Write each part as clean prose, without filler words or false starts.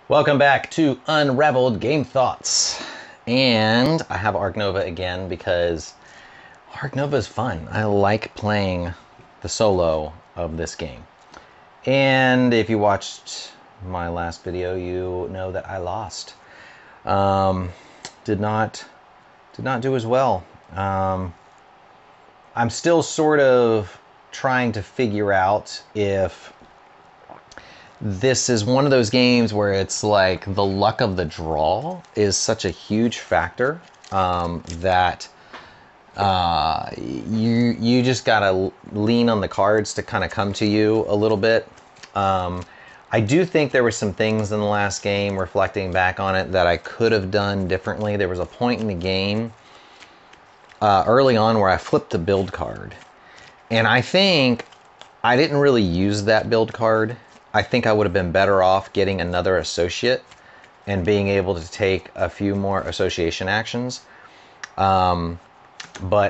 Welcome back to Unraveled Game Thoughts. And I have Ark Nova again because Ark Nova is fun. I like playing the solo of this game. And if you watched my last video, you know that I lost. Did not do as well. I'm still sort of trying to figure out if this is one of those games where it's like the luck of the draw is such a huge factor that you just gotta lean on the cards to kind of come to you a little bit. I do think there were some things in the last game, reflecting back on it, that I could have done differently. There was a point in the game early on where I flipped the build card, and I think I didn't really use that build card. I think I would have been better off getting another associate and being able to take a few more association actions. But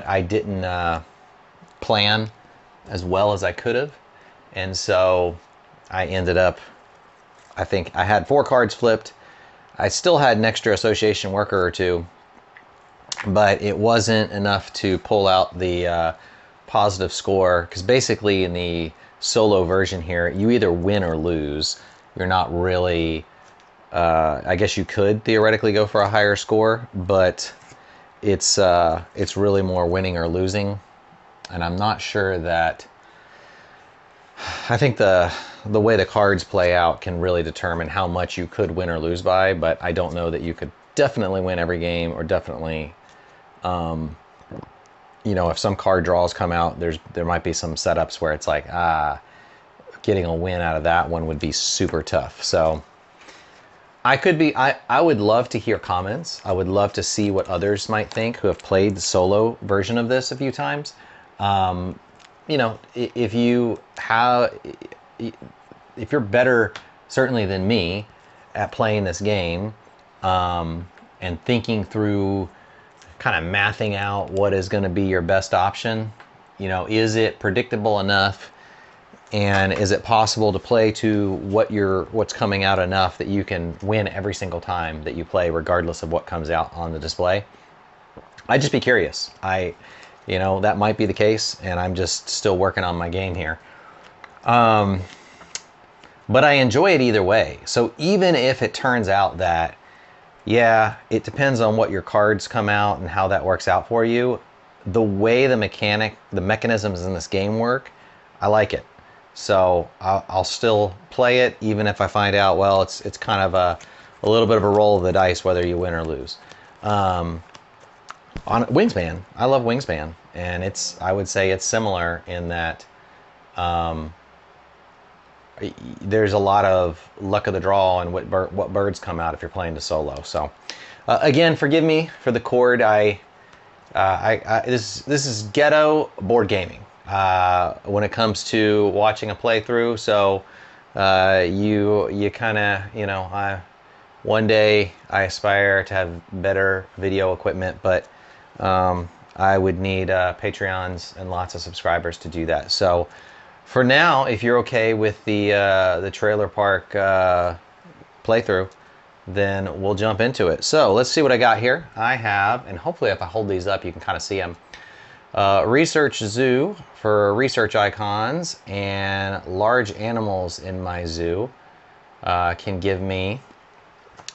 I didn't plan as well as I could have. And so I ended up, I think I had 4 cards flipped. I still had an extra association worker or two, but it wasn't enough to pull out the positive score, because basically in the solo version here, you either win or lose. You're not really, I guess you could theoretically go for a higher score, but it's really more winning or losing. And I'm not sure that, I think the way the cards play out can really determine how much you could win or lose by, but I don't know that you could definitely win every game, or definitely, you know, if some card draws come out, there might be some setups where it's like, getting a win out of that one would be super tough. So I would love to hear comments. I would love to see what others might think who have played the solo version of this a few times. You know, if you're better certainly than me at playing this game, and thinking through, kind of mathing out what is going to be your best option. You know, is it predictable enough, and is it possible to play to what's coming out enough that you can win every single time that you play, regardless of what comes out on the display? I'd just be curious. You know, that might be the case, and I'm just still working on my game here. But I enjoy it either way. So even if it turns out that, yeah, it depends on what your cards come out and how that works out for you, the way the mechanisms in this game work, I like it. So I'll still play it, even if I find out, well, it's kind of a little bit of a roll of the dice whether you win or lose. On Wingspan, I love Wingspan, and I would say it's similar in that there's a lot of luck of the draw and what birds come out if you're playing to solo. So again, forgive me for the cord. This is ghetto board gaming when it comes to watching a playthrough. So you kind of, you know, one day I aspire to have better video equipment, but I would need Patreons and lots of subscribers to do that. So for now, if you're okay with the trailer park playthrough, then we'll jump into it. So let's see what I got here. I have, and hopefully if I hold these up, you can kind of see them. Research zoo for research icons, and large animals in my zoo can give me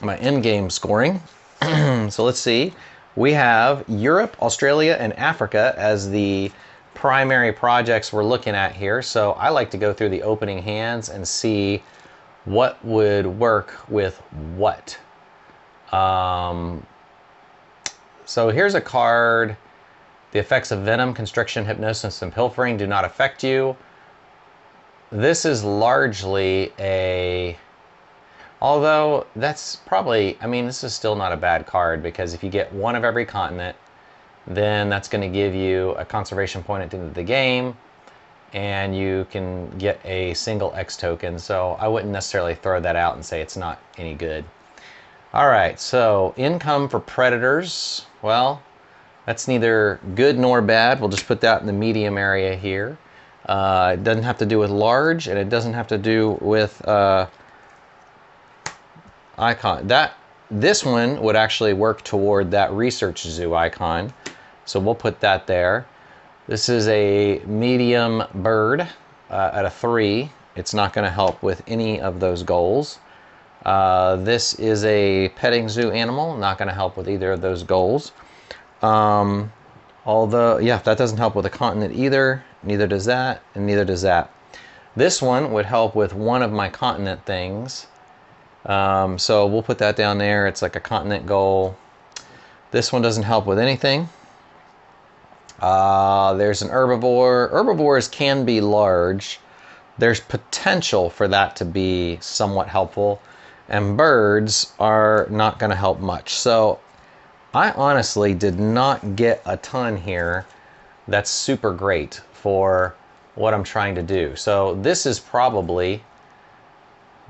my in-game scoring. So let's see. We have Europe, Australia, and Africa as the primary projects we're looking at here. So I like to go through the opening hands and see what would work with what. So here's a card. The effects of venom, constriction, hypnosis, and pilfering do not affect you. This is largely although that's probably, I mean, this is still not a bad card, because if you get one of every continent, then that's going to give you a conservation point at the end of the game, and you can get a single X token. So I wouldn't necessarily throw that out and say it's not any good. All right, so income for predators. Well, that's neither good nor bad. We'll just put that in the medium area here. It doesn't have to do with large, and it doesn't have to do with icon. This one would actually work toward that research zoo icon. So we'll put that there. This is a medium bird at a 3. It's not going to help with any of those goals. This is a petting zoo animal, not going to help with either of those goals. Although, yeah, that doesn't help with a continent either. Neither does that, and neither does that. This one would help with one of my continent things. So we'll put that down there. It's like a continent goal. This one doesn't help with anything. There's an herbivore. Herbivores can be large. There's potential for that to be somewhat helpful. And birds are not going to help much. So I honestly did not get a ton here that's super great for what I'm trying to do. So this is probably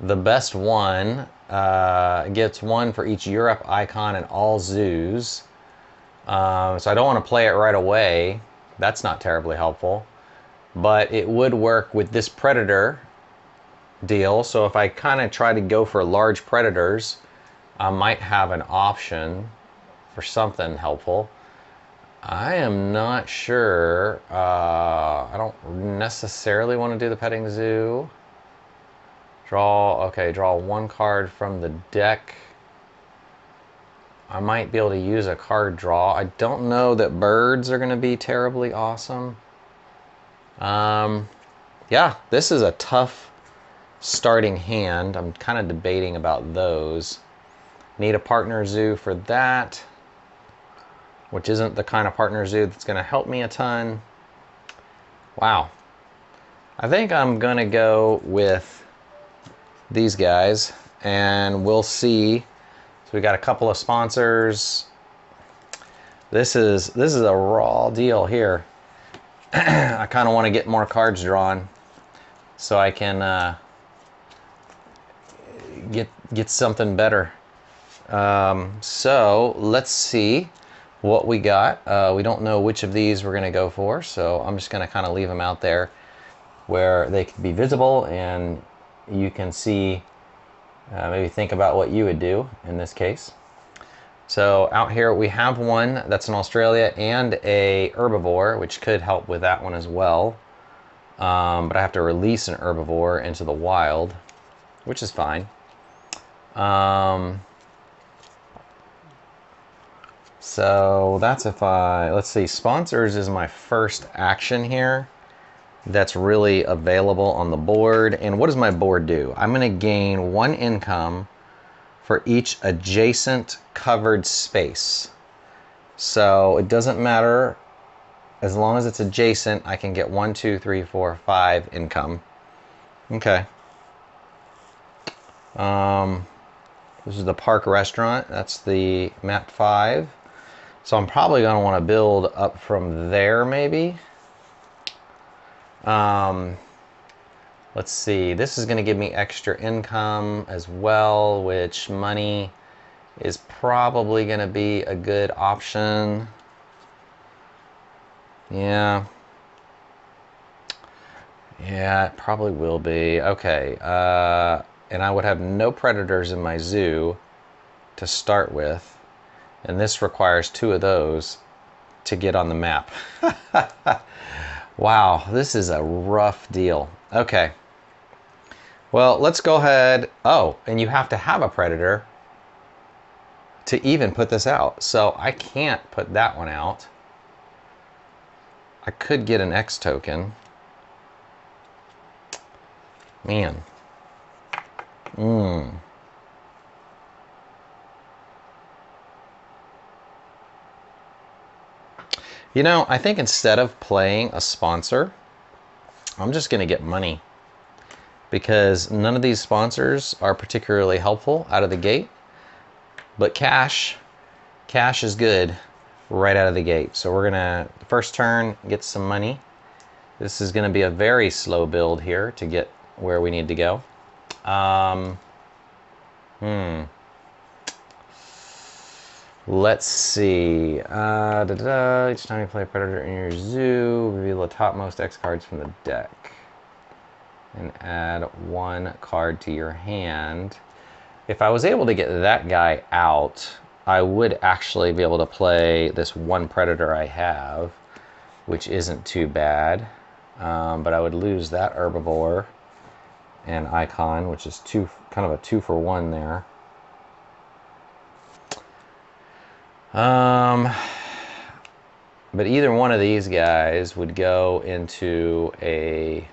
the best one. Gets one for each Europe icon in all zoos. So I don't want to play it right away. That's not terribly helpful. But it would work with this predator deal. So if I kind of try to go for large predators, I might have an option for something helpful. I am not sure. I don't necessarily want to do the petting zoo. Draw one card from the deck. I might be able to use a card draw. I don't know that birds are going to be terribly awesome. Yeah, this is a tough starting hand. I'm kind of debating about those. Need a partner zoo for that, which isn't the kind of partner zoo that's going to help me a ton. Wow. I think I'm going to go with these guys, and we'll see. So we got a couple of sponsors. This is a raw deal here. I kind of want to get more cards drawn so I can get something better. So let's see what we got. We don't know which of these we're going to go for, so I'm just going to kind of leave them out there where they can be visible and you can see, maybe think about what you would do in this case. So out here we have one that's in Australia and a herbivore, which could help with that one as well. But I have to release an herbivore into the wild, which is fine. So that's if let's see, sponsors is my first action here that's really available on the board. And what does my board do? I'm going to gain 1 income for each adjacent covered space. So it doesn't matter, as long as it's adjacent, I can get 1, 2, 3, 4, 5 income. Okay. This is the Park Restaurant. That's the map 5. So I'm probably going to want to build up from there, maybe. Let's see. This is going to give me extra income as well, which money is probably going to be a good option. Yeah. Yeah, it probably will be. Okay. And I would have no predators in my zoo to start with. And this requires 2 of those to get on the map. Wow, this is a rough deal. Okay. Well, let's go ahead. Oh, and you have to have a predator to even put this out. So I can't put that one out. I could get an X token. Man. You know, I think instead of playing a sponsor, I'm just going to get money. Because none of these sponsors are particularly helpful out of the gate. But cash is good right out of the gate. So we're going to, first turn, get some money. This is going to be a very slow build here to get where we need to go. Let's see. Each time you play a predator in your zoo, reveal the topmost X cards from the deck. And add 1 card to your hand. If I was able to get that guy out, I would actually be able to play this one predator I have, which isn't too bad. But I would lose that herbivore and icon, which is kind of a 2-for-1 there. But either one of these guys would go into a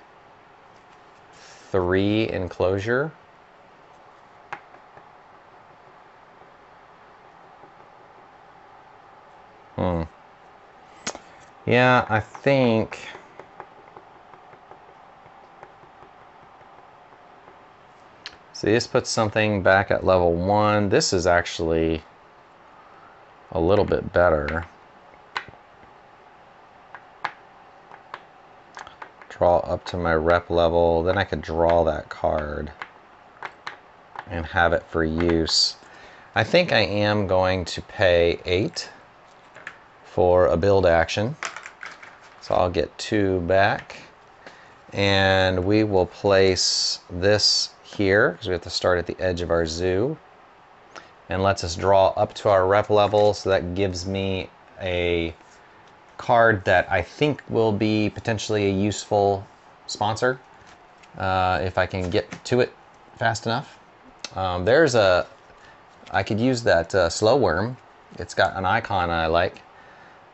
3 enclosure. Yeah, I think see, this puts something back at level 1. This is actually a little bit better. Draw up to my rep level, then I could draw that card and have it for use. I think I am going to pay 8 for a build action. So I'll get 2 back. And we will place this here, because we have to start at the edge of our zoo. And lets us draw up to our rep level, so that gives me a card that I think will be potentially a useful sponsor if I can get to it fast enough. I could use that slow worm. It's got an icon I like,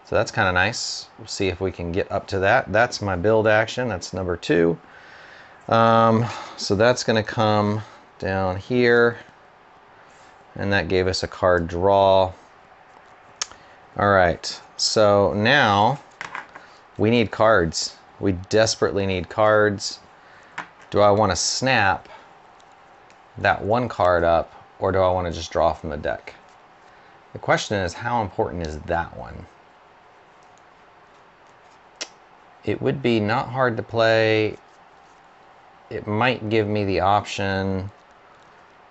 so that's kind of nice. We'll see if we can get up to that. That's my build action. That's number 2. So that's going to come down here, and that gave us a card draw. All right, so now we need cards. We desperately need cards. Do I want to snap that one card up, or do I want to just draw from the deck? The question is, how important is that one? It would be not hard to play. It might give me the option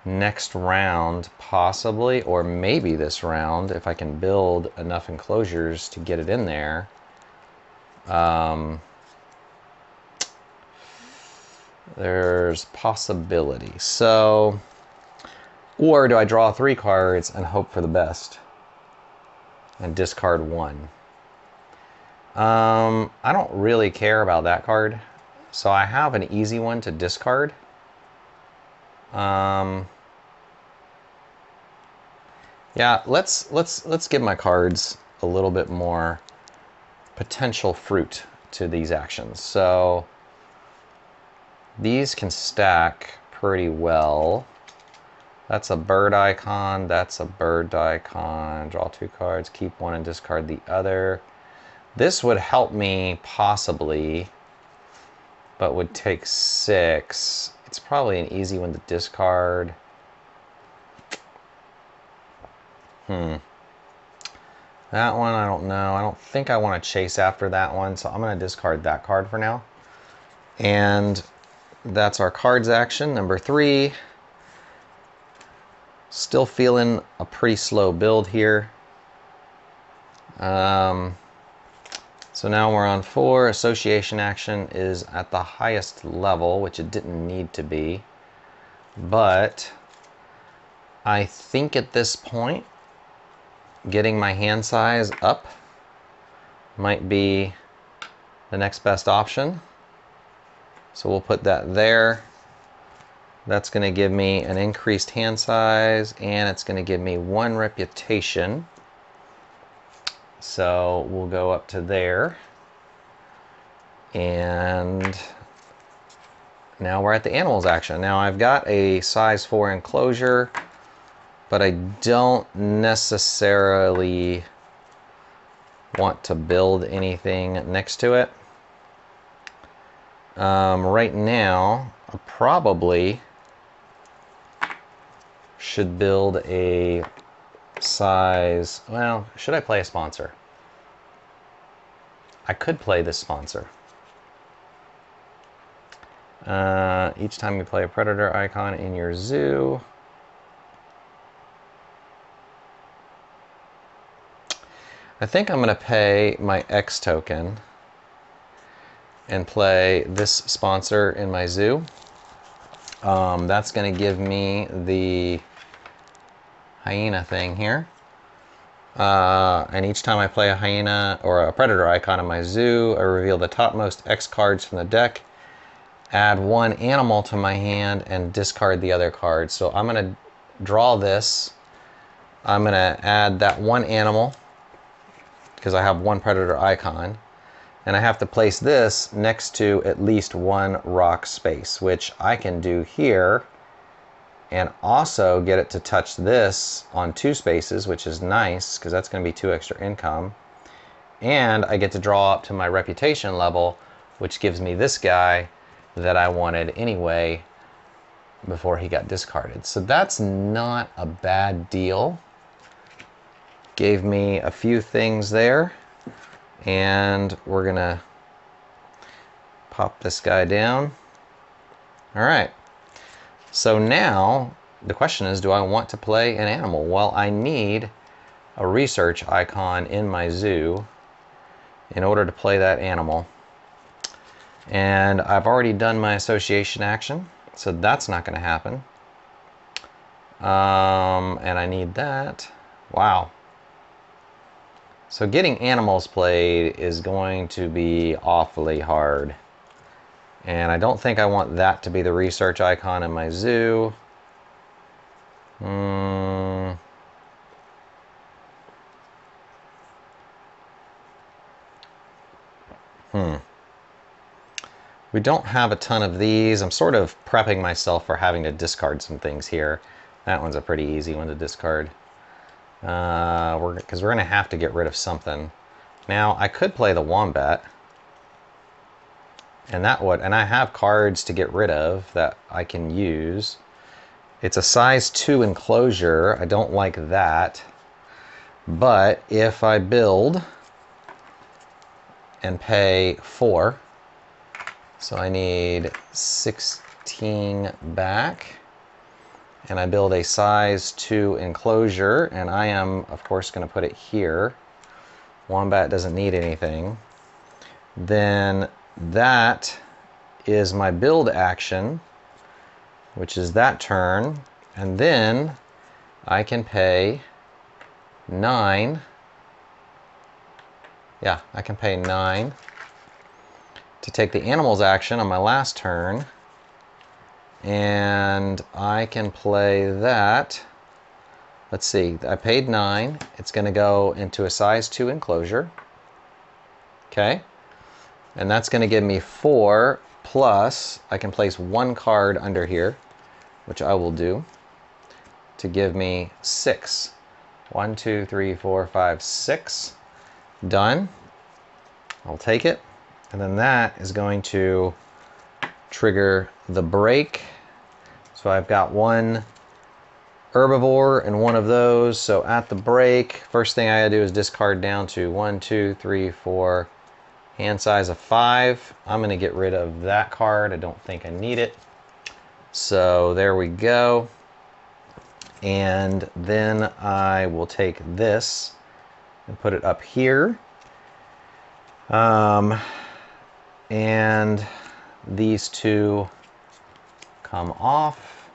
next round, possibly, or maybe this round, if I can build enough enclosures to get it in there. There's possibility. So, or do I draw 3 cards and hope for the best and discard 1? I don't really care about that card, so I have an easy one to discard. Yeah, let's give my cards a little bit more potential fruit to these actions. So these can stack pretty well. That's a bird icon, that's a bird icon. Draw 2 cards, keep 1 and discard the other. This would help me possibly, but would take 6. It's probably an easy one to discard. That one, I don't know. I don't think I want to chase after that one, so I'm going to discard that card for now. And that's our cards action, number 3. Still feeling a pretty slow build here. So now we're on 4. Association action is at the highest level, which it didn't need to be. But I think at this point, getting my hand size up might be the next best option. So we'll put that there. That's going to give me an increased hand size, and it's going to give me 1 reputation. So we'll go up to there. And now we're at the animals action. Now I've got a size 4 enclosure, but I don't necessarily want to build anything next to it. Right now, I probably should build a size, well, should I play a sponsor? I could play this sponsor. Each time you play a predator icon in your zoo, I think I'm going to pay my X token and play this sponsor in my zoo. That's going to give me the hyena thing here. And each time I play a hyena or a predator icon in my zoo, I reveal the topmost X cards from the deck, add one animal to my hand, and discard the other cards. So I'm going to draw this. I'm going to add that one animal because I have one predator icon. And I have to place this next to at least one rock space, which I can do here, and also get it to touch this on 2 spaces, which is nice because that's going to be 2 extra income. And I get to draw up to my reputation level, which gives me this guy that I wanted anyway before he got discarded. So that's not a bad deal. Gave me a few things there. And we're gonna pop this guy down. All right, so now the question is, do I want to play an animal? Well, I need a research icon in my zoo in order to play that animal. And I've already done my association action, so that's not gonna happen. And I need that. Wow. So getting animals played is going to be awfully hard. And I don't think I want that to be the research icon in my zoo. We don't have a ton of these. I'm sort of prepping myself for having to discard some things here. That one's a pretty easy one to discard. Because we're going to have to get rid of something. Now, I could play the wombat. And I have cards to get rid of that I can use. It's a size 2 enclosure. I don't like that. But if I build and pay 4, so I need 16 back, and I build a size 2 enclosure, and I am, of course, going to put it here. Wombat doesn't need anything. Then that is my build action, which is that turn, and then I can pay 9. Yeah, I can pay 9 to take the animals action on my last turn. And I can play that. Let's see, I paid 9. It's going to go into a size 2 enclosure. Okay. And that's going to give me 4, plus I can place 1 card under here, which I will do, to give me 6. 1, 2, 3, 4, 5, 6. Done. I'll take it. And then that is going to trigger the break. So I've got 1 herbivore and 1 of those. So at the break, first thing I gotta do is discard down to 1, 2, 3, 4, hand size of 5. I'm gonna get rid of that card. I don't think I need it. So there we go. And then I will take this and put it up here. And these 2 come off.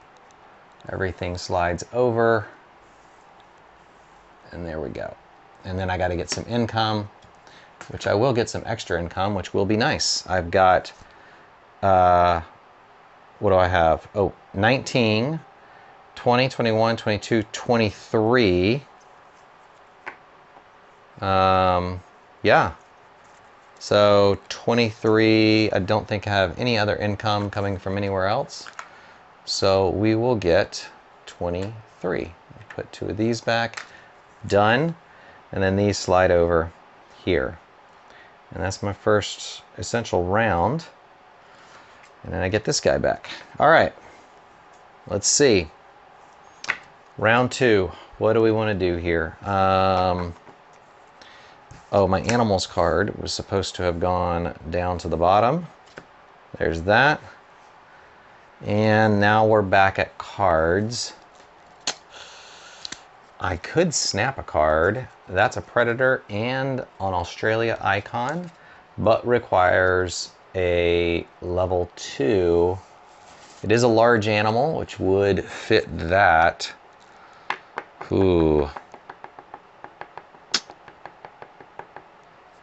Everything slides over. And there we go. And then I got to get some income, which I will get some extra income, which will be nice. I've got, what do I have? Oh, 19, 20, 21, 22, 23. Yeah. So 23, I don't think I have any other income coming from anywhere else. So we will get 23. Put 2 of these back. Done. And then these slide over here. And that's my first essential round. And then I get this guy back. All right. Let's see. Round 2. What do we want to do here? Oh, my animals card was supposed to have gone down to the bottom. There's that. And now we're back at cards. I could snap a card. That's a predator and an Australia icon, but requires a level 2. It is a large animal, which would fit that. Ooh.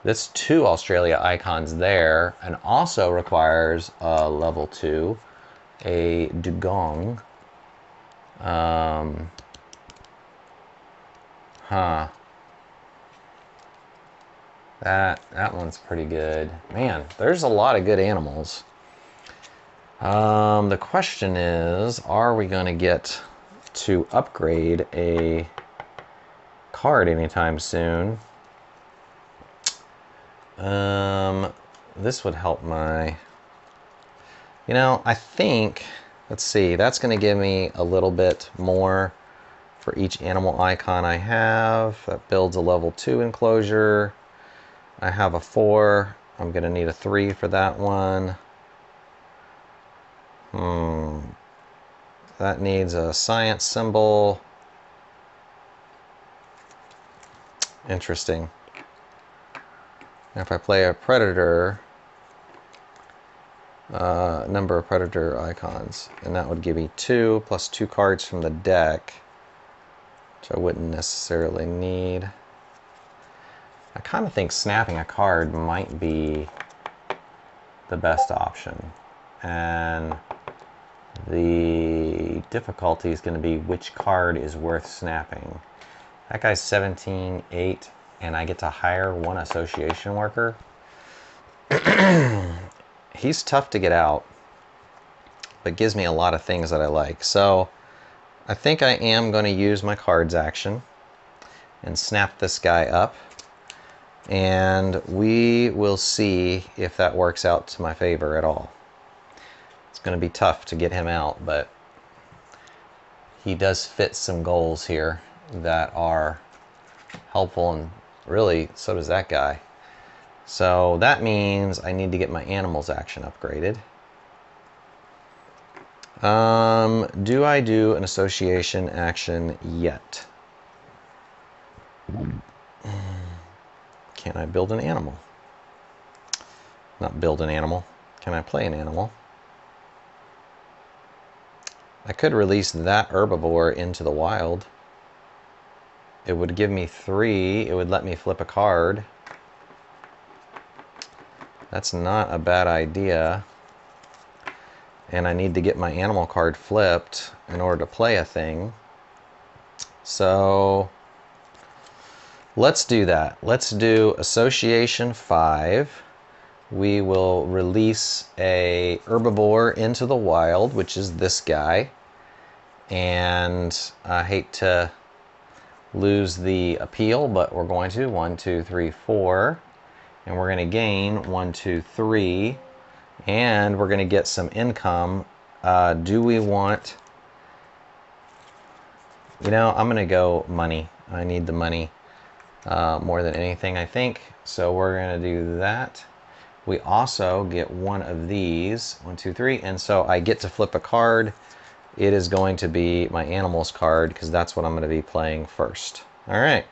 That's 2 Australia icons there, and also requires a level 2, a dugong. That one's pretty good. Man, there's a lot of good animals. The question is, are we going to get to upgrade a card anytime soon? This would help my... You know, I think... Let's see, that's going to give me a little bit more for each animal icon I have. That builds a level 2 enclosure. I have a 4. I'm going to need a 3 for that one. That needs a science symbol. Interesting. If I play a predator, number of predator icons, and that would give me 2 plus 2 cards from the deck, which I wouldn't necessarily need. I kind of think snapping a card might be the best option, and the difficulty is going to be which card is worth snapping. That guy's 17-8, and I get to hire 1 association worker. He's tough to get out, but gives me a lot of things that I like. So I think I am going to use my cards action and snap this guy up, and we will see if that works out to my favor at all. It's going to be tough to get him out, but he does fit some goals here that are helpful, and really so does that guy. So that means I need to get my animals action upgraded. Do I do an association action yet? Can I build an animal? Not build an animal. Can I play an animal? I could release that herbivore into the wild. It would give me 3. It would let me flip a card. That's not a bad idea. And I need to get my animal card flipped in order to play a thing. So let's do that. Let's do Association 5. We will release a herbivore into the wild, which is this guy. And I hate to lose the appeal, but we're going to. 1, 2, 3, 4. And we're going to gain 1, 2, 3. And we're going to get some income. Do we want... You know, I'm going to go money. I need the money more than anything, I think. So we're going to do that. We also get 1 of these. 1, 2, 3. And so I get to flip a card. It is going to be my animals card, because that's what I'm going to be playing first. All right.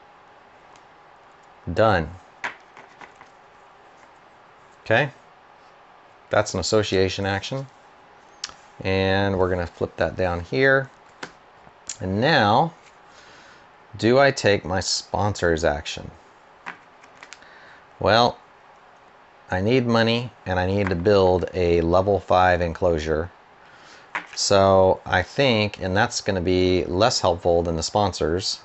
Done. Okay. That's an association action. And we're going to flip that down here. And now, do I take my sponsors action? Well, I need money, and I need to build a level 5 enclosure. So I think, and that's going to be less helpful than the sponsors.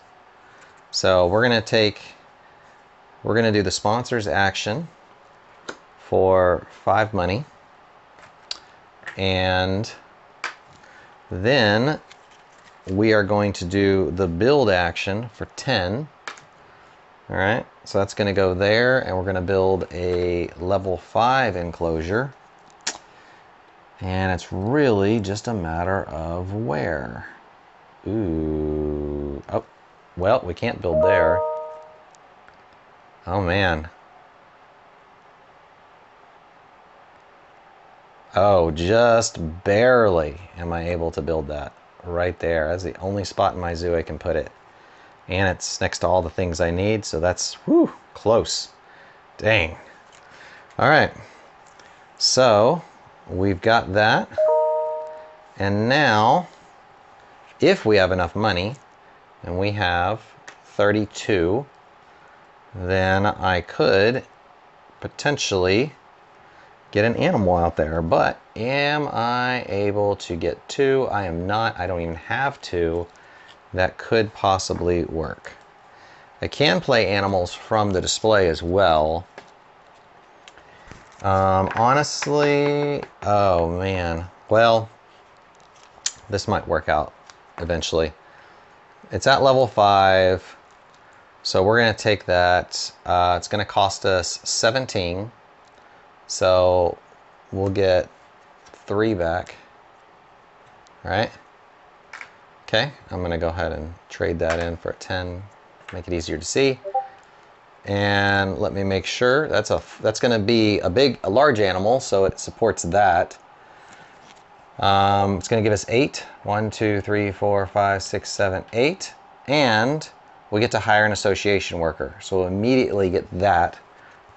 So we're going to do the sponsors action for 5 money. And then we are going to do the build action for 10. All right, so that's going to go there, and we're going to build a level 5 enclosure. And it's really just a matter of where. Ooh. Oh, well, we can't build there. Oh, man. Oh, just barely am I able to build that. Right there. That's the only spot in my zoo I can put it. And it's next to all the things I need, so that's, whew, close. Dang. All right. So we've got that. And now, if we have enough money, and we have 32, then I could potentially get an animal out there. But am I able to get 2? I am not. I don't even have 2. That could possibly work. I can play animals from the display as well. Honestly, oh man. Well, this might work out eventually. It's at level 5, so we're going to take that. It's going to cost us 17, so we'll get 3 back. All right. Okay, I'm going to go ahead and trade that in for a 10, make it easier to see. And let me make sure that's going to be a large animal, so it supports that. It's going to give us 8. 1, 2, 3, 4, 5, 6, 7, 8. And we get to hire an association worker. So we'll immediately get that,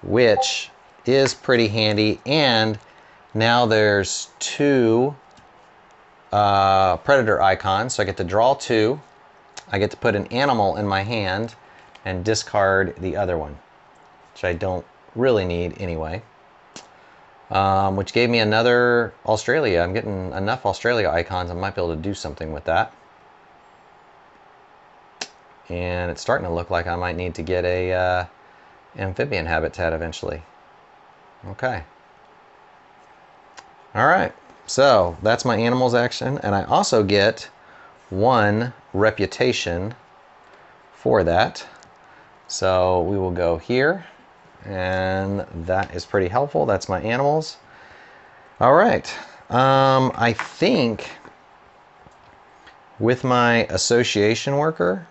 which is pretty handy. And now there's 2 predator icons. So I get to draw 2. I get to put an animal in my hand and discard the other one, which I don't really need anyway. Which gave me another Australia. I'm getting enough Australia icons. I might be able to do something with that. And it's starting to look like I might need to get a amphibian habitat eventually. Okay. All right. So that's my animals action, and I also get 1 reputation for that. So we will go here. And that is pretty helpful. That's my animals. All right. I think with my association worker,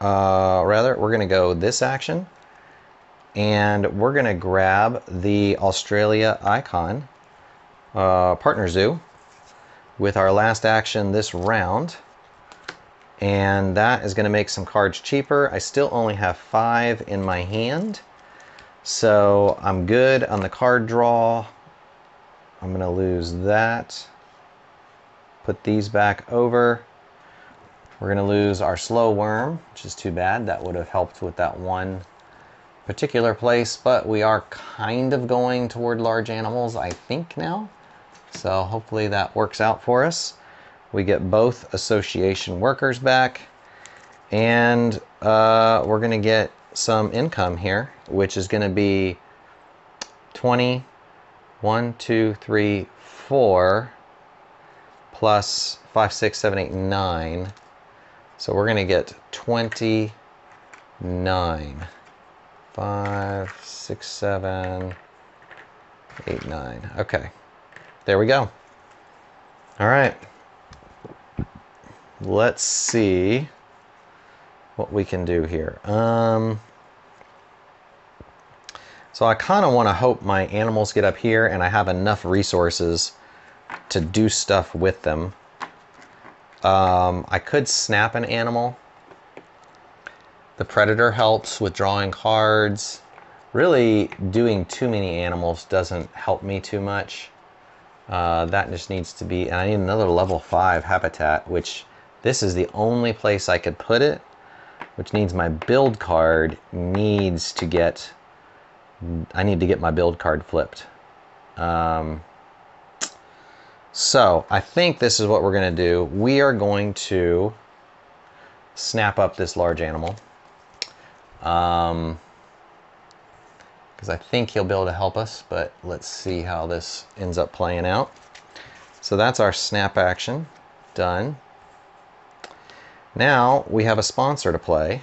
we're going to go this action. And we're going to grab the Australia icon, partner zoo, with our last action this round. And that is going to make some cards cheaper. I still only have 5 in my hand. So I'm good on the card draw. I'm going to lose that. Put these back over. We're going to lose our slow worm, which is too bad. That would have helped with that one particular place, but we are kind of going toward large animals, I think, now. So hopefully that works out for us. We get both association workers back, and we're going to get some income here, which is going to be 20, 1, 2, 3, 4, plus 5, 6, 7, 8, 9. So we're going to get 29. 5, 6, 7, 8, 9. Okay, there we go. All right. Let's see what we can do here. So I kind of want to hope my animals get up here and I have enough resources to do stuff with them. I could snap an animal. The predator helps with drawing cards. Really, doing too many animals doesn't help me too much. That just needs to be, and I need another level 5 habitat, which this is the only place I could put it, which means my build card needs to get, I need to get my build card flipped. So I think this is what we're going to do. We are going to snap up this large animal. Because I think he'll be able to help us, but let's see how this ends up playing out. So that's our snap action done. Now we have a sponsor to play.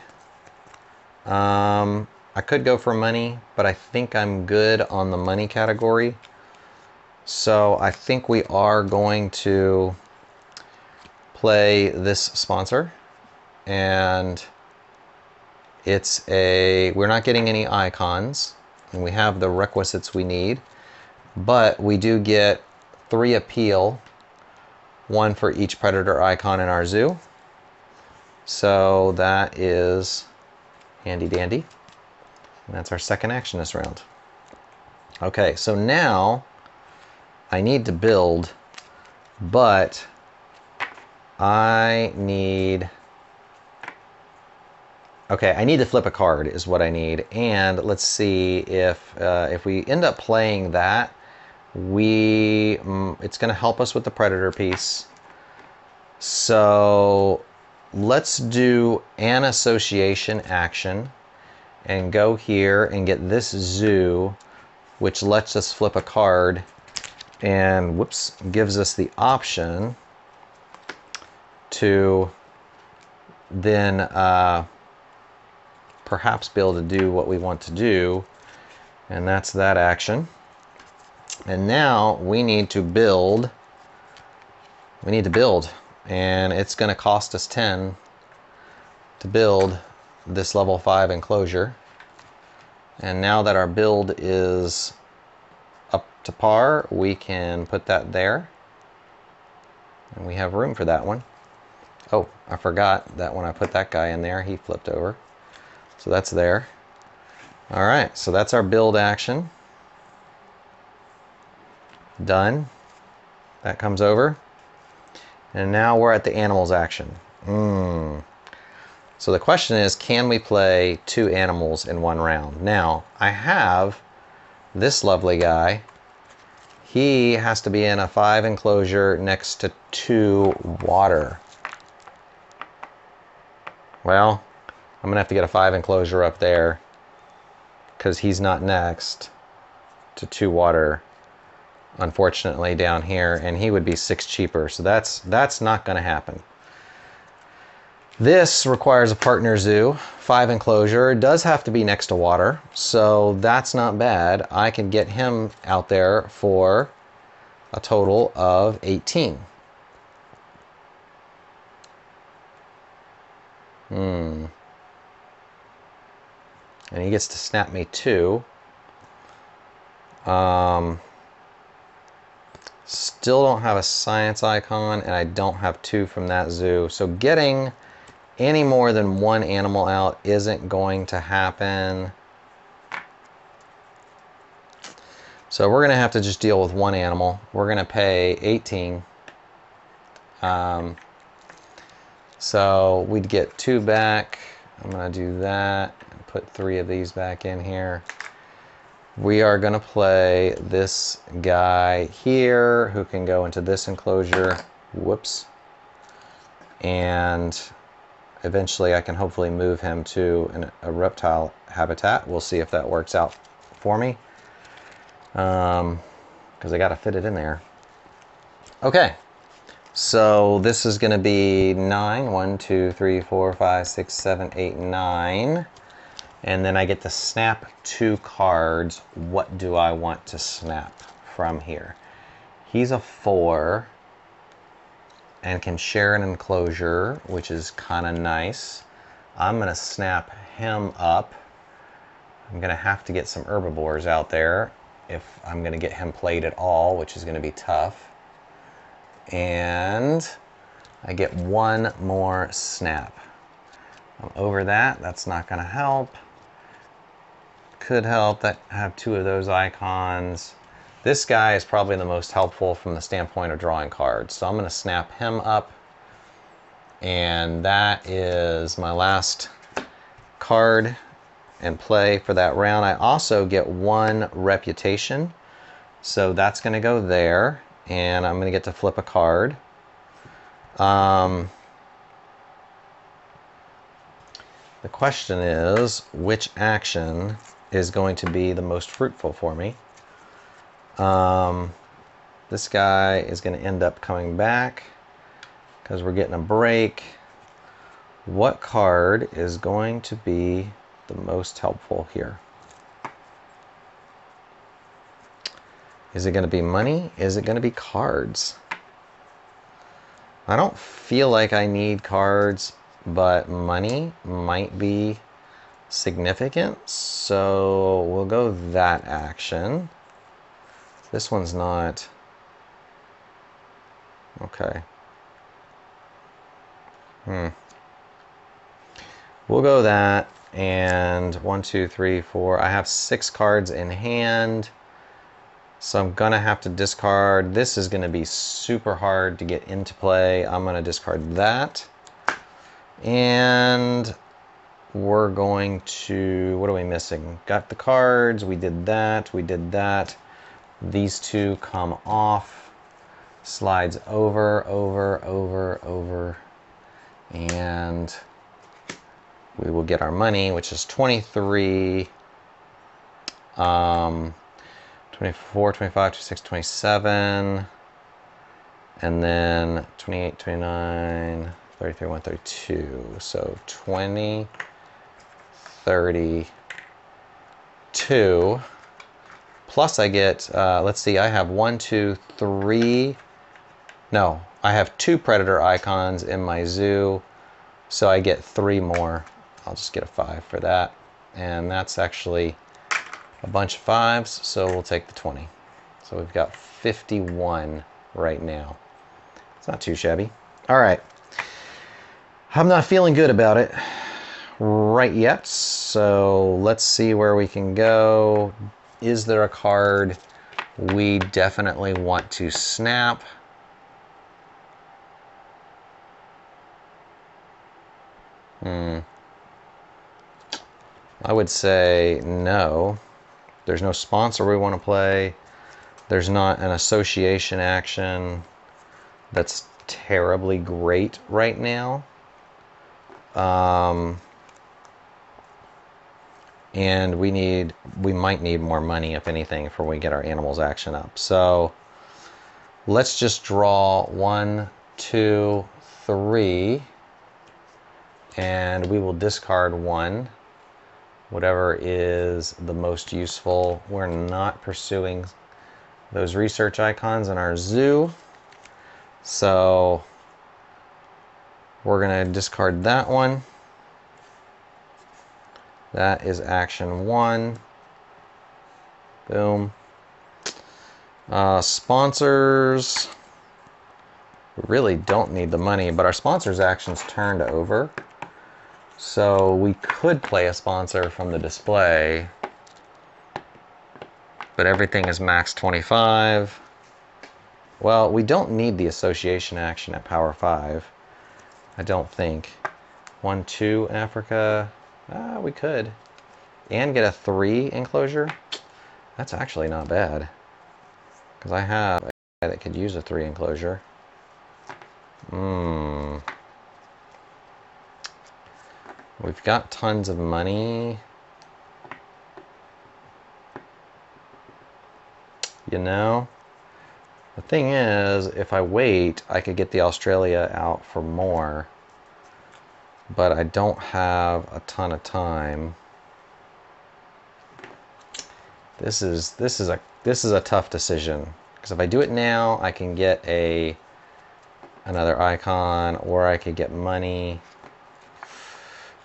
I could go for money, but I think I'm good on the money category. So I think we are going to play this sponsor, and it's we're not getting any icons, and we have the requisites we need, but we do get 3 appeal, 1 for each predator icon in our zoo. So that is handy dandy. And that's our second action this round. Okay, so now I need to build, but I need Okay, I need to flip a card is what I need. And let's see if we end up playing that, it's going to help us with the predator piece. So let's do an association action and go here and get this zoo, which lets us flip a card and whoops, gives us the option to then perhaps be able to do what we want to do, and that's that action. And now we need to build. And it's going to cost us 10 to build this level 5 enclosure. And now that our build is up to par, we can put that there. And we have room for that one. Oh, I forgot that when I put that guy in there, he flipped over. So that's there. All right, so that's our build action. Done. That comes over. And now we're at the animals action. So the question is, can we play 2 animals in one round? Now, I have this lovely guy. He has to be in a 5 enclosure next to 2 water. Well, I'm gonna have to get a 5 enclosure up there because he's not next to 2 water, unfortunately, down here, and he would be 6 cheaper. So that's not gonna happen. This requires a partner zoo, 5 enclosure. It does have to be next to water, so that's not bad. I can get him out there for a total of 18. And he gets to snap me 2. Still don't have a science icon, and I don't have 2 from that zoo. So getting any more than 1 animal out isn't going to happen. So we're going to have to just deal with 1 animal. We're going to pay 18. So we'd get 2 back. I'm going to do that and put 3 of these back in here. We are going to play this guy here who can go into this enclosure. Whoops. And eventually I can hopefully move him to a reptile habitat. We'll see if that works out for me. Because I got to fit it in there. Okay. So this is going to be 9. 1, 2, 3, 4, 5, 6, 7, 8, 9. And then I get to snap 2 cards. What do I want to snap from here? He's a 4 and can share an enclosure, which is kind of nice. I'm going to snap him up. I'm going to have to get some herbivores out there if I'm going to get him played at all, which is going to be tough. And I get 1 more snap. I'm over that. That's not going to help. Could help that have 2 of those icons. This guy is probably the most helpful from the standpoint of drawing cards. So I'm going to snap him up. And that is my last card and play for that round. I also get 1 reputation. So that's going to go there. And I'm going to get to flip a card. The question is, which action is going to be the most fruitful for me? This guy is going to end up coming back because we're getting a break. What card is going to be the most helpful here? Is it going to be money? Is it going to be cards? I don't feel like I need cards, but money might be significant, so we'll go that action. This one's not. Okay. We'll go that, and 1, 2, 3, 4. I have 6 cards in hand, so I'm gonna have to discard. This is gonna be super hard to get into play. I'm gonna discard that. And we're going to, what are we missing? Got the cards, we did that, we did that. These two come off, slides over, over, and we will get our money, which is 23, 24, 25, 26, 27, and then 28, 29, 33, 132. So 20, 32. Plus I get, let's see, I have 1, 2, 3. No, I have 2 predator icons in my zoo. So I get 3 more. I'll just get a 5 for that. And that's actually a bunch of 5s, so we'll take the 20. So we've got 51 right now. It's not too shabby. All right. I'm not feeling good about it right yet, so let's see where we can go. Is there a card we definitely want to snap? I would say no. There's no sponsor we want to play. There's not an association action that's terribly great right now. And we might need more money, if anything, before we get our animals action up. So let's just draw 1, 2, 3, and we will discard 1. Whatever is the most useful. We're not pursuing those research icons in our zoo, so we're going to discard that one. That is action 1. Boom. Sponsors. We really don't need the money, but our sponsors action's turned over. So we could play a sponsor from the display, but everything is max 25. Well, we don't need the association action at power 5. I don't think. 1, 2 Africa. We could. And get a 3 enclosure. That's actually not bad, because I have a guy that could use a 3 enclosure. We've got tons of money. You know, the thing is, if I wait, I could get the Australia out for more, but I don't have a ton of time. This is a tough decision, because if I do it now, I can get another icon, or I could get money.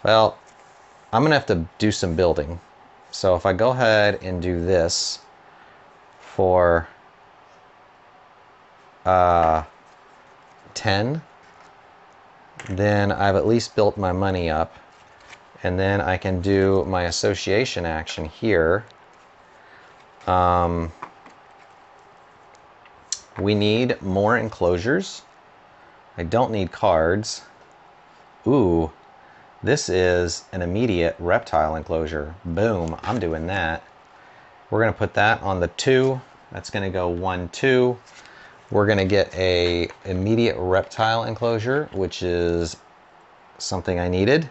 Well, I'm gonna have to do some building. So if I go ahead and do this for 10, then I've at least built my money up, and then I can do my association action here. We need more enclosures. I don't need cards. Ooh, this is an immediate reptile enclosure. Boom, I'm doing that. We're gonna put that on the 2. That's gonna go 1, 2. We're gonna get a immediate reptile enclosure, which is something I needed.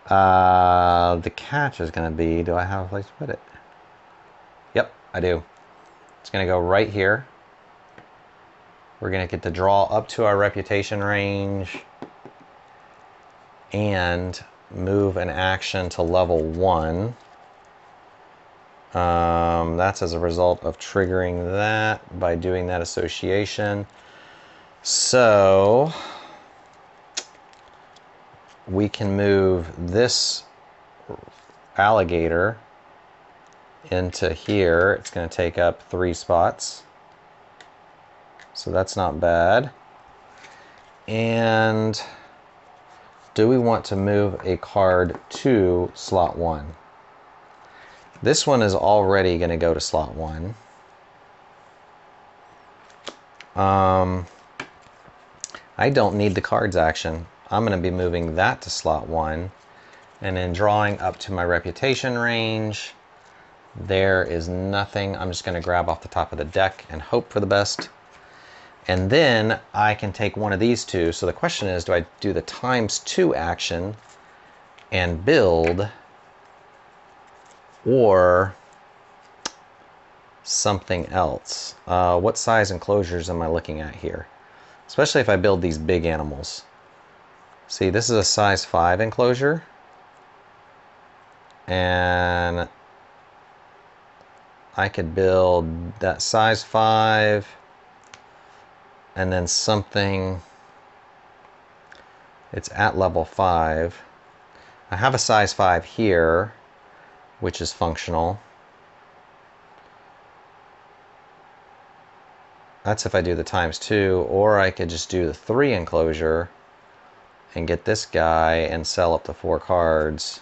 The catch is gonna be, do I have a place to put it? Yep, I do. It's gonna go right here. We're gonna get the draw up to our reputation range and move an action to level 1. That's as a result of triggering that by doing that association. So we can move this alligator into here. It's going to take up 3 spots. So that's not bad. And do we want to move a card to slot 1? This one is already going to go to slot 1. I don't need the cards action. I'm going to be moving that to slot 1. And then drawing up to my reputation range, there is nothing. I'm just going to grab off the top of the deck and hope for the best. And then I can take one of these two. So the question is, do I do the ×2 action and build, or something else? What size enclosures am I looking at here? Especially if I build these big animals. See, this is a size 5 enclosure. And I could build that size 5 and then something. It's at level 5. I have a size 5 here, which is functional. That's if I do the ×2, or I could just do the 3 enclosure and get this guy and sell up to 4 cards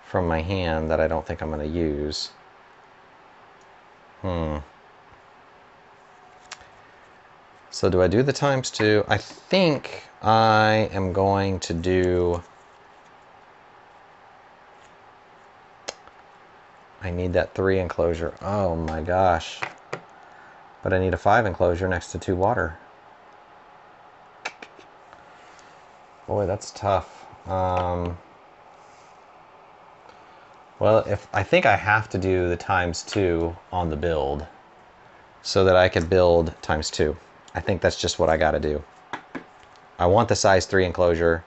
from my hand that I don't think I'm going to use. So do I do the ×2? I think I am going to do... I need that 3 enclosure. Oh my gosh. But I need a 5 enclosure next to 2 water. Boy, that's tough. Well, I think I have to do the ×2 on the build so that I could build ×2. I think that's just what I got to do. I want the size 3 enclosure,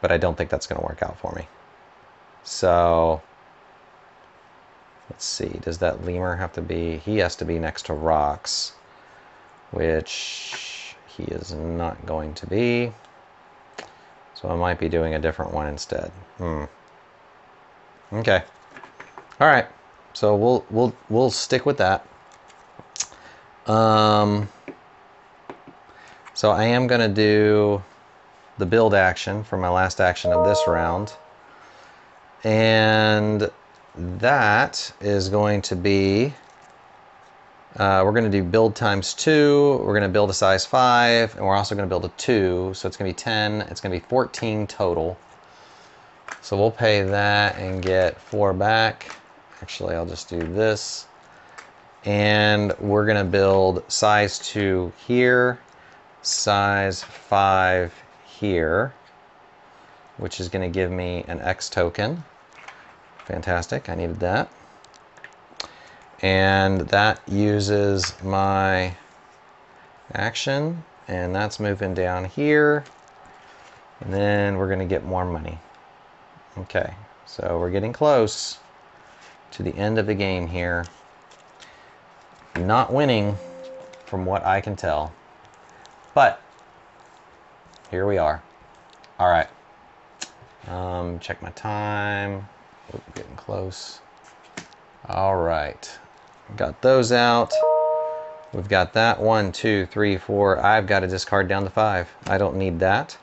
but I don't think that's going to work out for me. So let's see. Does that lemur have to be? He has to be next to rocks, which he is not going to be. So I might be doing a different one instead. Okay. All right. So we'll stick with that. So I am going to do the build action for my last action of this round. And that is going to be, we're going to do build ×2. We're going to build a size 5, and we're also going to build a 2. So it's going to be 10. It's going to be 14 total. So we'll pay that and get 4 back. Actually, I'll just do this. And we're going to build size 2 here, size 5 here, which is going to give me an X token. Fantastic, I needed that. And that uses my action, and that's moving down here. And then we're going to get more money. Okay, so we're getting close to the end of the game here. Not winning from what I can tell, but here we are. All right, check my time. Ooh, getting close. All right, got those out. We've got that 1, 2, 3, 4. I've got to discard down to 5. I don't need that.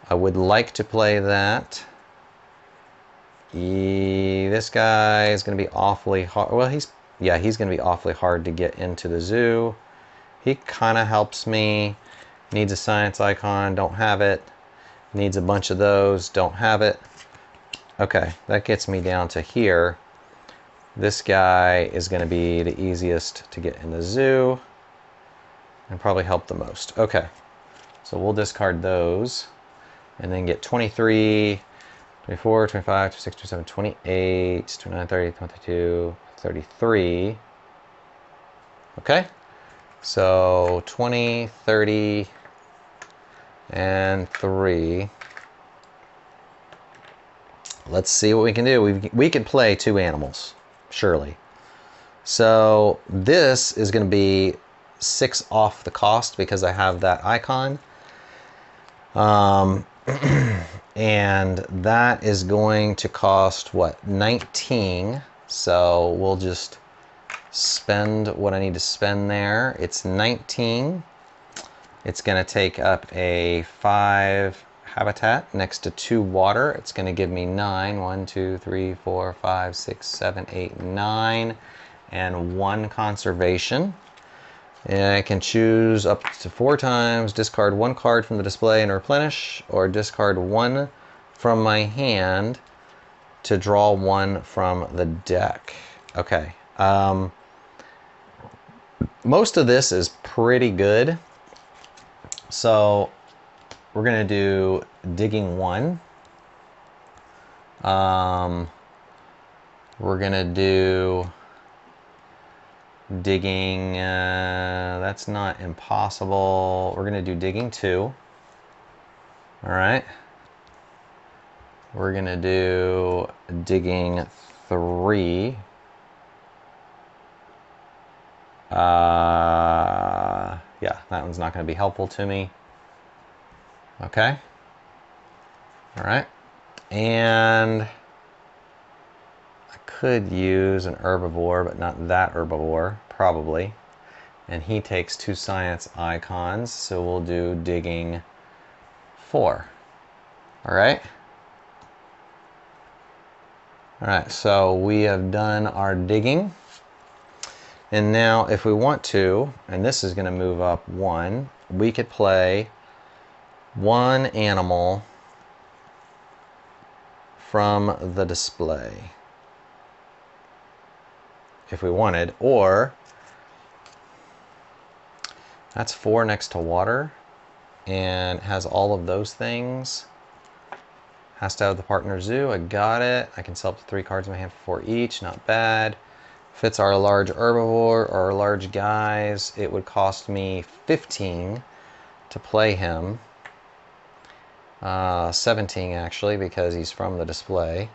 I would like to play that. This guy is going to be awfully hard. Well, he's going to be awfully hard to get into the zoo. He kind of helps me. Needs a science icon, don't have it. Needs a bunch of those, don't have it. Okay, that gets me down to here. This guy is going to be the easiest to get in the zoo and probably help the most. Okay, so we'll discard those and then get 23, 24, 25, 26, 27, 28, 29, 30, 22, 33. Okay, so 20, 30, and 3. Let's see what we can do. We could play 2 animals, surely. So this is going to be 6 off the cost because I have that icon. And that is going to cost, what, 19. So we'll just spend what I need to spend there. It's 19. It's going to take up a 5 habitat next to 2 water. It's going to give me 9. 1, 2, 3, 4, 5, 6, 7, 8, 9. And 1 conservation. And I can choose up to 4 times, discard 1 card from the display and replenish, or discard 1 from my hand to draw 1 from the deck. Okay. Most of this is pretty good. So we're going to do digging 1. We're going to do digging, that's not impossible. We're going to do digging 2. All right. We're going to do digging 3. Yeah, that one's not going to be helpful to me. Okay. All right. And I could use an herbivore, but not that herbivore, probably. And he takes 2 science icons, so we'll do digging 4. All right. All right, so we have done our digging. And now if we want to, and this is going to move up 1, we could play 1 animal from the display if we wanted, or that's 4 next to water and has all of those things. Has to have the partner zoo. I got it. I can sell up to 3 cards in my hand for 4 each. Not bad. Fits our large herbivore or our large guys. It would cost me 15 to play him. 17 actually, because he's from the display.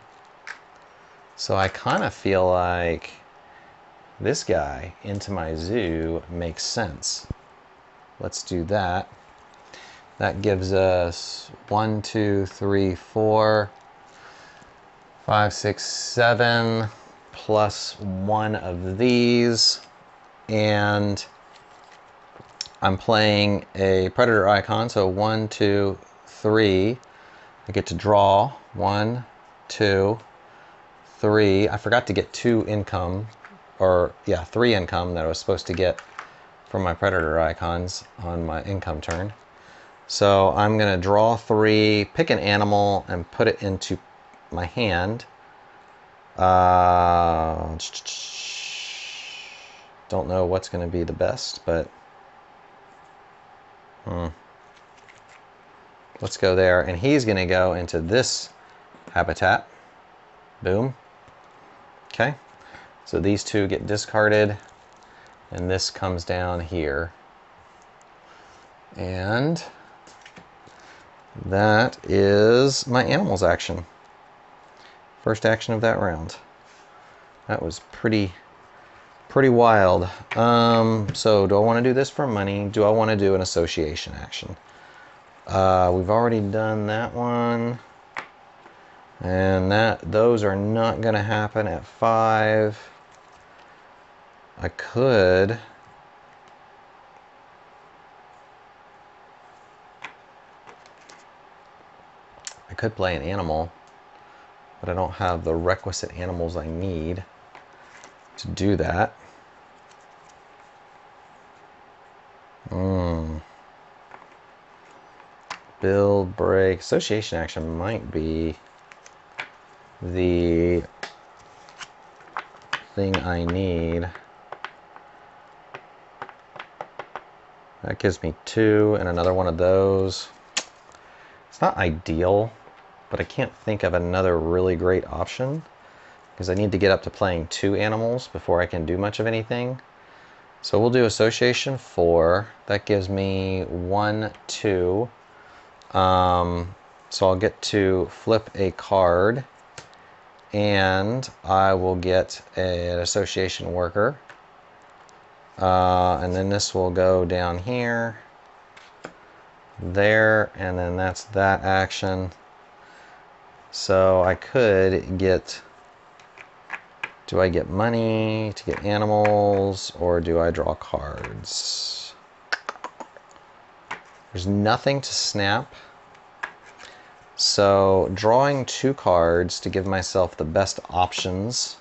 So I kind of feel like this guy into my zoo makes sense. Let's do that. That gives us 1, 2, 3, 4, 5, 6, 7, plus 1 of these. And I'm playing a predator icon, so 1, 2, 3. I get to draw 1, 2, 3. I forgot to get 2 income, or yeah, 3 income that I was supposed to get from my predator icons on my income turn. So I'm going to draw 3, pick an animal, and put it into my hand. Don't know what's going to be the best, but let's go there. And he's going to go into this habitat. Boom. Okay. So these 2 get discarded, and this comes down here. And that is my animals action. First action of that round. That was pretty wild. So do I want to do this for money? Do I want to do an association action? We've already done that one. And those are not going to happen at 5. I could play an animal, but I don't have the requisite animals I need to do that. Build, break, association action might be the thing I need. That gives me 2 and another one of those. It's not ideal, but I can't think of another really great option because I need to get up to playing 2 animals before I can do much of anything. So we'll do association 4. That gives me 1, 2. So I'll get to flip a card, and I will get an association worker. And then this will go down here, there, and then that's that action. So I could get, do I get money to get animals, or do I draw cards? There's nothing to snap. So drawing 2 cards to give myself the best options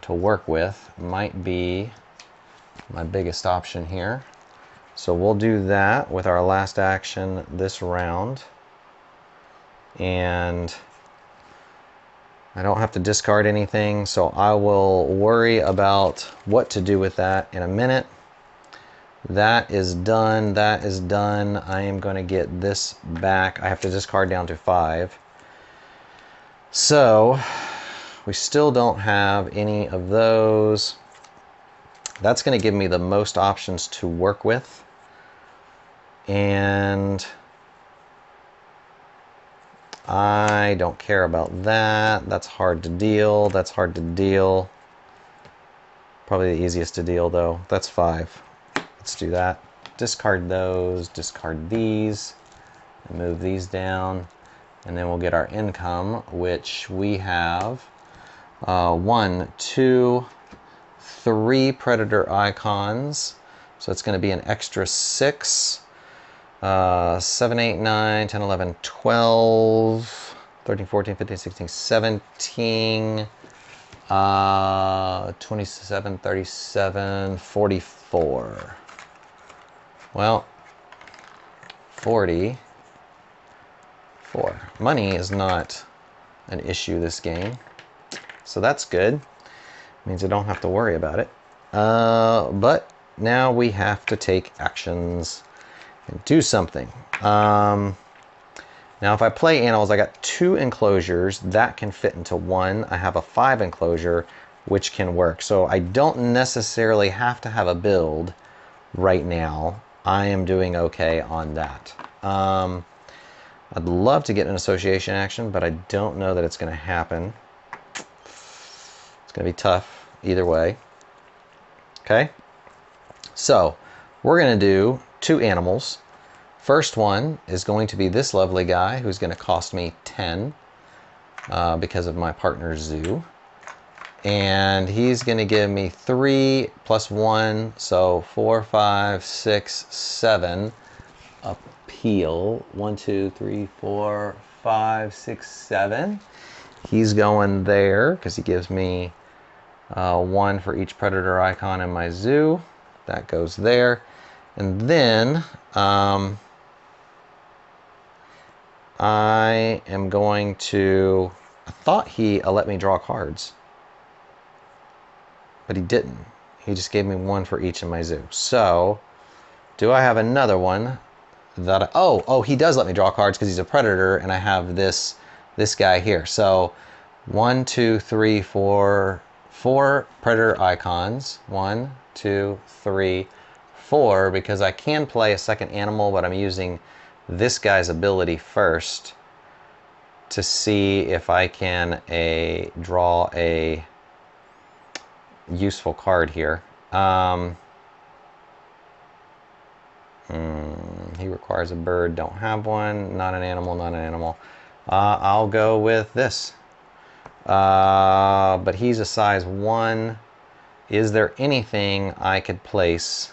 to work with might be my biggest option here. So we'll do that with our last action this round. And I don't have to discard anything, so I will worry about what to do with that in a minute. That is done. That is done. I am going to get this back. I have to discard down to 5. So we still don't have any of those. That's going to give me the most options to work with. And I don't care about that. That's hard to deal. That's hard to deal. Probably the easiest to deal though. That's 5. Let's do that. Discard those, discard these, and move these down. And then we'll get our income, which we have 1, 2, 3 predator icons. So it's going to be an extra 6. 7, 8, 9, 10, 11, 12, 13, 14, 15, 16, 17, 27, 37, 44. Well, 44. Money is not an issue this game, so that's good. Means I don't have to worry about it. But now we have to take actions and do something. Now if I play animals, I got 2 enclosures that can fit into 1. I have a 5 enclosure which can work, so I don't necessarily have to have a build right now. I am doing okay on that. I'd love to get an association action, but I don't know that it's going to happen. It's going to be tough either way. Okay, so we're going to do 2 animals. First one is going to be this lovely guy who's going to cost me 10 because of my partner's zoo. And he's going to give me 3 plus 1, so 4, 5, 6, 7 appeal. 1, 2, 3, 4, 5, 6, 7. He's going there because he gives me 1 for each predator icon in my zoo. That goes there. And then I am going to, I thought he let me draw cards, but he didn't. He just gave me 1 for each in my zoo. So do I have another one that oh, he does let me draw cards because he's a predator, and I have this guy here. So 1, 2, 3, 4 predator icons. 1, 2, 3, 4, because I can play a second animal, but I'm using this guy's ability first to see if I can draw a useful card here. He requires a bird, don't have one. Not an animal, not an animal. I'll go with this. But he's a size 1. Is there anything I could place?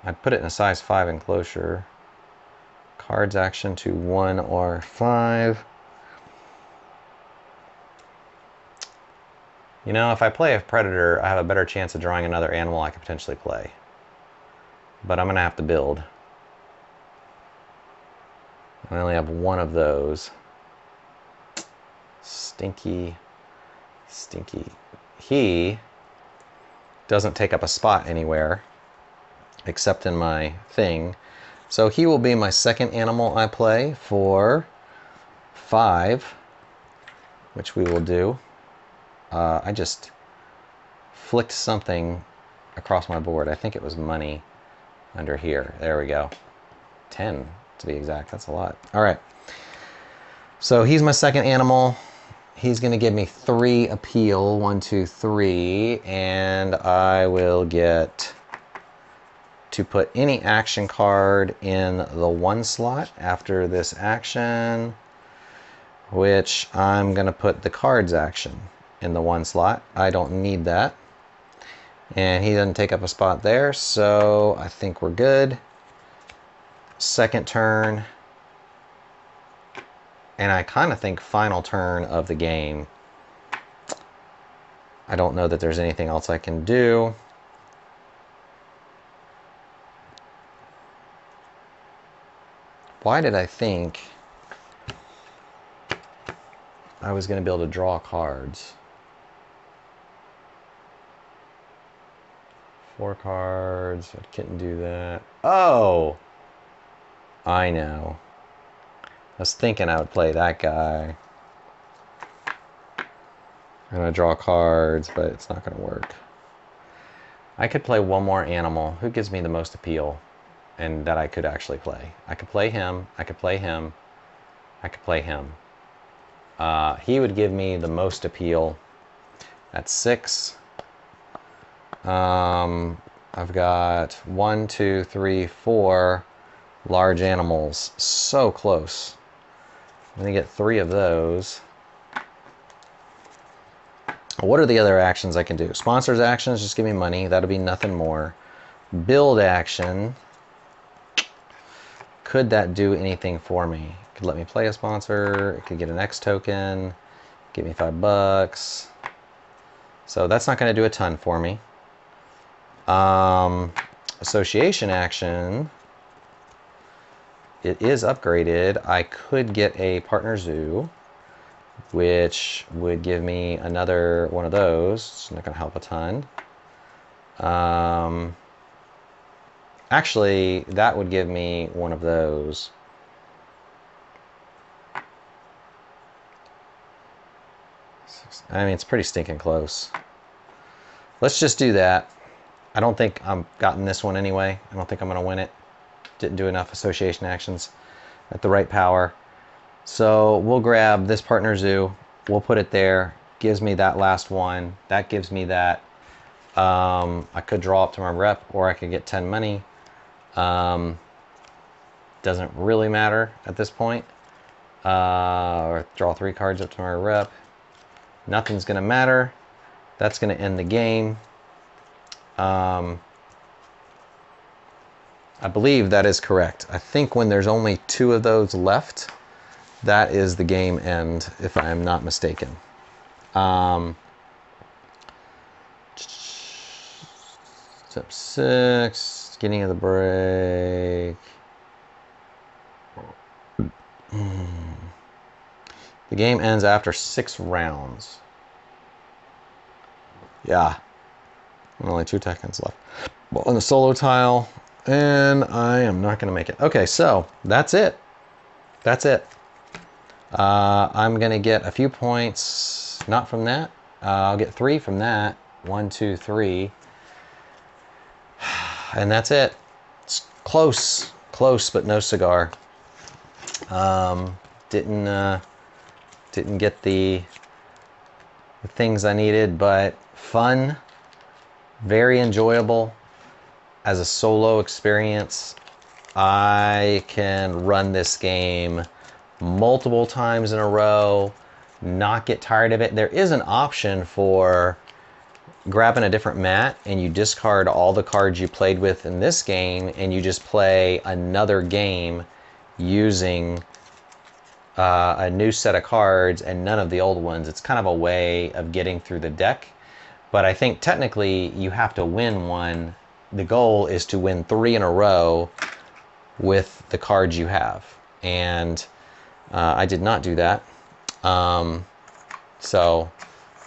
I'd put it in a size 5 enclosure. Cards action to 1 or 5. You know, if I play a predator, I have a better chance of drawing another animal I could potentially play. But I'm going to have to build. I only have 1 of those. Stinky, stinky. He doesn't take up a spot anywhere except in my thing. So he will be my second animal I play for 5, which we will do. I just flicked something across my board. I think it was money under here. There we go. 10 to be exact. That's a lot. All right. So he's my second animal. He's going to give me 3 appeal. 1, 2, 3. And I will get to put any action card in the 1 slot after this action, which I'm going to put the cards action in the 1 slot. I don't need that. And he doesn't take up a spot there, so I think we're good. Second turn. And I kind of think final turn of the game. I don't know that there's anything else I can do. Why did I think I was going to be able to draw cards? 4 cards. I couldn't do that. Oh! I know. I was thinking I would play that guy. I'm going to draw cards, but it's not going to work. I could play one more animal. Who gives me the most appeal? And that I could actually play. I could play him. I could play him. I could play him. He would give me the most appeal. At 6. I've got 1, 2, 3, 4 large animals. So close. I'm going to get 3 of those. What are the other actions I can do? Sponsors actions, just give me money. That'll be nothing more. Build action. Could that do anything for me? It could let me play a sponsor. It could get an X token. Give me $5. So that's not going to do a ton for me. Association action. It is upgraded. I could get a partner zoo, which would give me another one of those. It's not going to help a ton. Actually, that would give me one of those. I mean, it's pretty stinking close. Let's just do that. I don't think I'm gotten this one anyway. I don't think I'm going to win it. Didn't do enough association actions at the right power. So we'll grab this partner zoo. We'll put it there. Gives me that last one. That gives me that. I could draw up to my rep, or I could get 10 money. Doesn't really matter at this point. Or draw 3 cards up to my rep. Nothing's going to matter. That's going to end the game. I believe that is correct. I think when there's only 2 of those left, that is the game end, if I am not mistaken. Step 6, beginning of the break. The game ends after 6 rounds. Yeah. Only 2 seconds left. Well, on the solo tile, and I am not going to make it. Okay, so that's it. That's it. I'm going to get a few points, not from that. I'll get 3 from that. 1, 2, 3. And that's it. It's close. Close, but no cigar. Didn't get the things I needed, but fun. Very enjoyable as a solo experience. I can run this game multiple times in a row, not get tired of it. There is an option for grabbing a different mat and you discard all the cards you played with in this game and you just play another game using a new set of cards and none of the old ones. It's kind of a way of getting through the deck. But I think technically you have to win one. The goal is to win 3 in a row with the cards you have. And I did not do that. So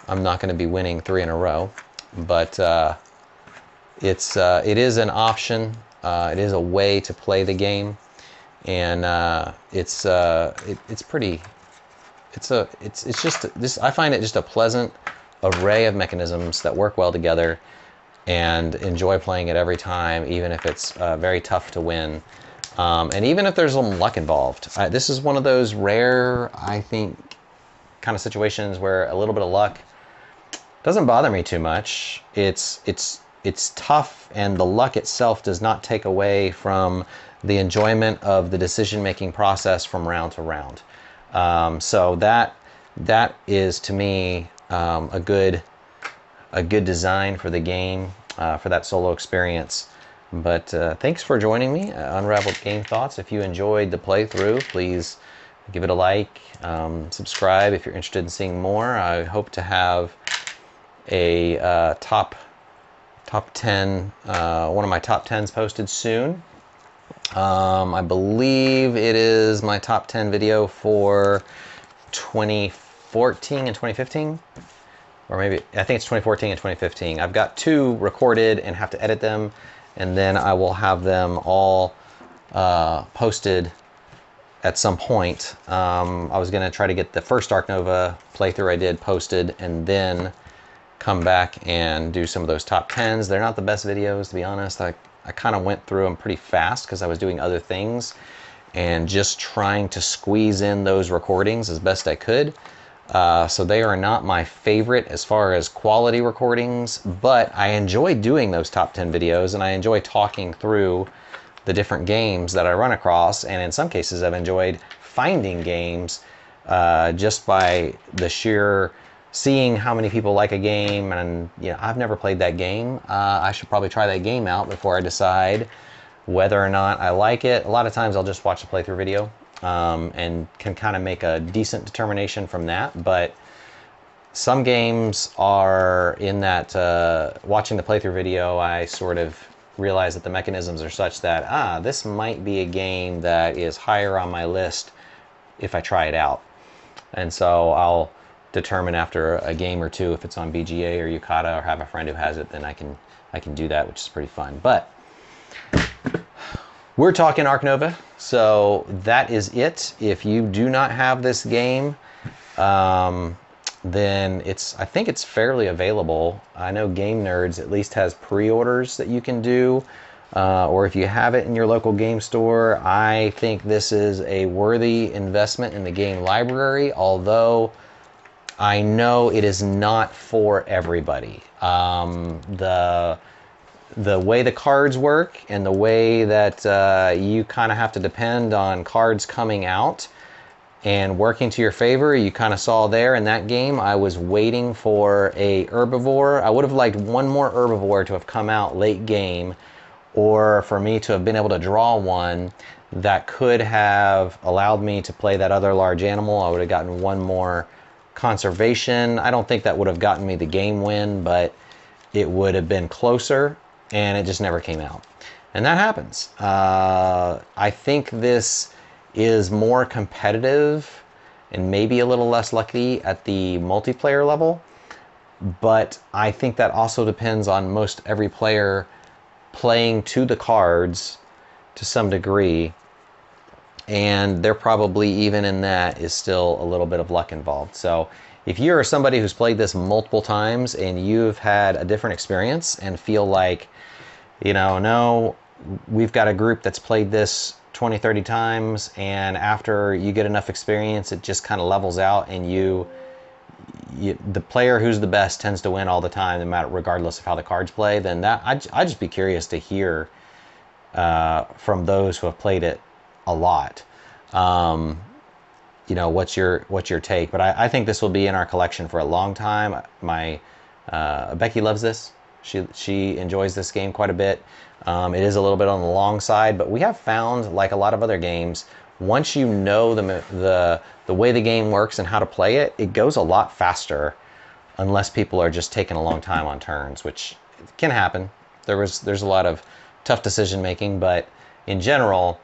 I'm not going to be winning 3 in a row. But it is an option. It is a way to play the game. And it's pretty. It's just this. I find it just a pleasant array of mechanisms that work well together, and enjoy playing it every time, even if it's very tough to win, and even if there's some luck involved. This is one of those rare, I think, kind of situations where a little bit of luck doesn't bother me too much. It's tough, and the luck itself does not take away from the enjoyment of the decision-making process from round to round. So that is, to me, a good design for the game, for that solo experience. But thanks for joining me, Unraveled Game Thoughts. If you enjoyed the playthrough, please give it a like, subscribe if you're interested in seeing more. I hope to have a top 10, one of my top 10s posted soon. I believe it is my top 10 video for 2014 and 2015, or maybe I think it's 2014 and 2015. I've got 2 recorded and have to edit them, and then I will have them all posted at some point. I was going to try to get the first Ark Nova playthrough I did posted, and then come back and do some of those top 10s. They're not the best videos, to be honest. I kind of went through them pretty fast because I was doing other things and just trying to squeeze in those recordings as best I could. So they are not my favorite as far as quality recordings, but I enjoy doing those top 10 videos, and I enjoy talking through the different games that I run across, and in some cases I've enjoyed finding games just by the sheer seeing how many people like a game, and I've never played that game. I should probably try that game out before I decide whether or not I like it. A lot of times I'll just watch a playthrough video and can kind of make a decent determination from that, but some games are in that watching the playthrough video, I sort of realize that the mechanisms are such that this might be a game that is higher on my list if I try it out. And so I'll determine after a game or two if it's on BGA or Yukata, or have a friend who has it, then I can do that, which is pretty fun. But we're talking Ark Nova, so that is it. If you do not have this game, then I think it's fairly available. I know Game Nerds at least has pre-orders that you can do, or if you have it in your local game store, I think this is a worthy investment in the game library, although I know it is not for everybody. The way the cards work and the way that you kind of have to depend on cards coming out and working to your favor, you kind of saw there in that game. I was waiting for a herbivore. I would have liked one more herbivore to have come out late game, or for me to have been able to draw one that could have allowed me to play that other large animal. I would have gotten one more conservation. I don't think that would have gotten me the game win, but it would have been closer, and it just never came out. And that happens. I think this is more competitive and maybe a little less lucky at the multiplayer level, but I think that also depends on most every player playing to the cards to some degree, and there probably even in that is still a little bit of luck involved. So if you're somebody who's played this multiple times and you've had a different experience and feel like, no, we've got a group that's played this 20, 30 times, and after you get enough experience, it just kind of levels out, and the player who's the best tends to win all the time, no matter, regardless of how the cards play, then I'd just be curious to hear from those who have played it a lot. What's your take? But I think this will be in our collection for a long time. Becky loves this. She enjoys this game quite a bit. It is a little bit on the long side, but we have found, like a lot of other games, once you know the way the game works and how to play it, it goes a lot faster, unless people are just taking a long time on turns, which can happen. There's a lot of tough decision making, but in general,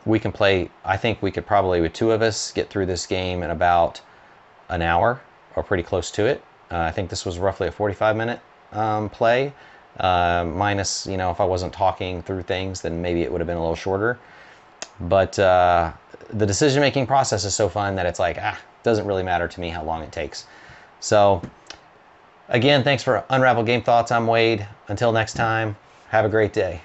we can play. I think we could probably, with 2 of us, get through this game in about an hour or pretty close to it. I think this was roughly a 45-minute play, minus, if I wasn't talking through things, then maybe it would have been a little shorter. But the decision-making process is so fun that it's like, doesn't really matter to me how long it takes. So again, thanks for Unravel Game Thoughts. I'm Wade. Until next time, have a great day.